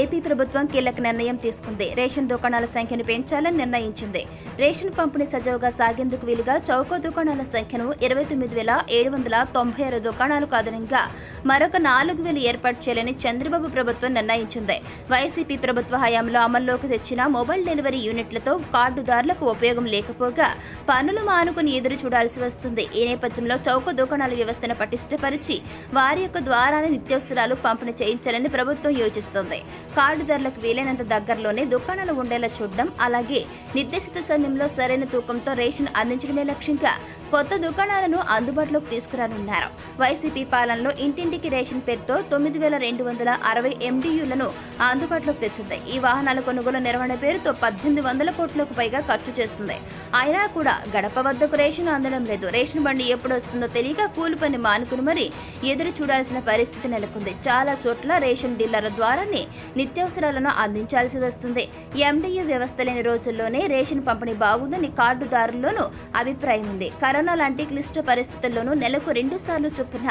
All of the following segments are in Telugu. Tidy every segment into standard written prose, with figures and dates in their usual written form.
ఏపీ ప్రభుత్వం కీలక నిర్ణయం తీసుకుంది. రేషన్ దుకాణాల సంఖ్యను పెంచాలని నిర్ణయించింది. రేషన్ పంపిణీ సజావుగా సాగేందుకు వీలుగా చౌక దుకాణాల సంఖ్యను 29,796 దుకాణాలకు అదనంగా మరొక 4,000 ఏర్పాటు చేయాలని చంద్రబాబు ప్రభుత్వం నిర్ణయించింది. వైసీపీ ప్రభుత్వ హయాంలో అమల్లోకి తెచ్చిన మొబైల్ డెలివరీ యూనిట్లతో కార్డుదారులకు ఉపయోగం లేకపోగా పనులు మానుకుని ఎదురు చూడాల్సి వస్తుంది. ఈ నేపథ్యంలో చౌక దుకాణాల వ్యవస్థను పటిష్టపరిచి వారి యొక్క ద్వారానే నిత్యావసరాలు పంపిణీ చేయించాలని ప్రభుత్వం యోచిస్తోంది. కార్డుదారులకు వీలైనంత దగ్గరలోనే దుకాణాలు ఉండేలా చూడడం, అలాగే నిర్దేశిత సమయంలో సరైన తూకంతో రేషన్ అందించడమే లక్ష్యంగా కొత్త దుకాణాలను అందుబాటులోకి తీసుకురానున్నారు. వైసీపీ పాలనలో ఇంటింటికి రేషన్ పేరుతో 9,260 MDUలను అందుబాటులోకి తెచ్చింది. ఈ వాహనాల కొనుగోలు నిర్వహణ పేరుతో 1,800 కోట్లకు పైగా ఖర్చు చేస్తుంది. అయినా కూడా గడప వద్దకు రేషన్ అందడం లేదు. రేషన్ బండి ఎప్పుడు వస్తుందో తెలియక కూలి పని మానుకుని మరీ ఎదురు చూడాల్సిన పరిస్థితి నెలకొంది. చాలా చోట్ల రేషన్ డీలర్ల ద్వారానే నిత్యావసరాలను అందించాల్సి వస్తుంది. MDU వ్యవస్థ లేని రోజుల్లోనే రేషన్ పంపిణీ బాగుందని కార్డుదారుల్లోనూ అభిప్రాయం ఉంది. కరోనా లాంటి క్లిష్ట పరిస్థితుల్లోనూ నెలకు 2 సార్లు చొప్పున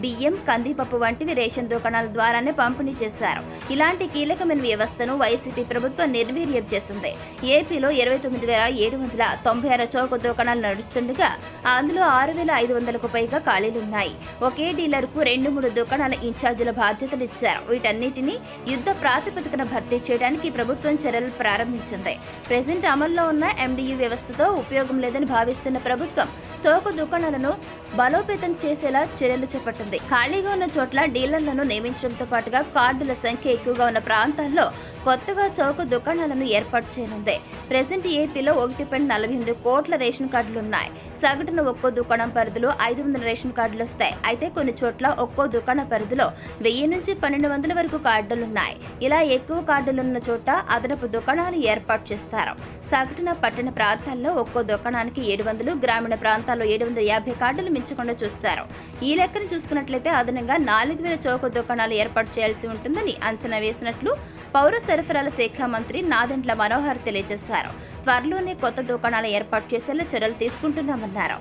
బియ్యం, కందిపప్పు వంటివి రేషన్ దుకాణాల ద్వారానే పంపిణీ చేశారు. ఇలాంటి కీలకమైన వ్యవస్థను వైసీపీ ప్రభుత్వం నిర్వీర్యం చేసింది. ఏపీలో 29,796 చౌక దుకాణాలు నడుస్తుండగా అందులో 6,500కు పైగా ఖాళీలున్నాయి. ఒకే డీలర్కు 2-3 దుకాణాల ఇన్ఛార్జీల బాధ్యతలు ఇచ్చారు. వీటన్నిటినీ యుద్ధ ప్రాతిపదికన భర్తీ చేయడానికి ప్రభుత్వం చర్యలు ప్రారంభించింది. ప్రెజెంట్ అమల్లో ఉన్న MDU వ్యవస్థతో ఉపయోగం లేదని భావిస్తున్న ప్రభుత్వం చౌక దుకాణాలను బలోపేతం చేసేలా చర్యలు చేపట్టింది. ఖాళీగా ఉన్న చోట్ల డీలర్లను నియమించడంతో పాటుగా కార్డుల సంఖ్య ఎక్కువగా ఉన్న ప్రాంతాల్లో కొత్తగా చౌక దుకాణాలను ఏర్పాటు చేయనుంది. ప్రెజెంట్ ఏపీలో 1.48 కోట్ల రేషన్ కార్డులున్నాయి. సగటున ఒక్కో దుకాణం పరిధిలో 500 రేషన్ కార్డులు వస్తాయి. అయితే కొన్ని చోట్ల ఒక్కో దుకాణ పరిధిలో 1000 నుంచి 1200 వరకు కార్డులున్నాయి. ఇలా ఎక్కువ కార్డులున్న చోట అదనపు దుకాణాలు ఏర్పాటు చేస్తారు. సగటున పట్టణ ప్రాంతాల్లో ఒక్కో దుకాణానికి 700, గ్రామీణ ప్రాంతాల్లో 750 కార్డులు మించకుండా చూస్తారు. ఈ లెక్కను చూసుకున్నట్లయితే అదనంగా 4,000 చౌక దుకాణాలు ఏర్పాటు చేయాల్సి ఉంటుందని అంచనా వేసినట్లు పౌర సరఫరాల శాఖ మంత్రి నాదెండ్ల మనోహర్ తెలియజేశారు. త్వరలోనే కొత్త దుకాణాల ఏర్పాటు చేసేలా చర్యలు తీసుకుంటున్నామన్నారు.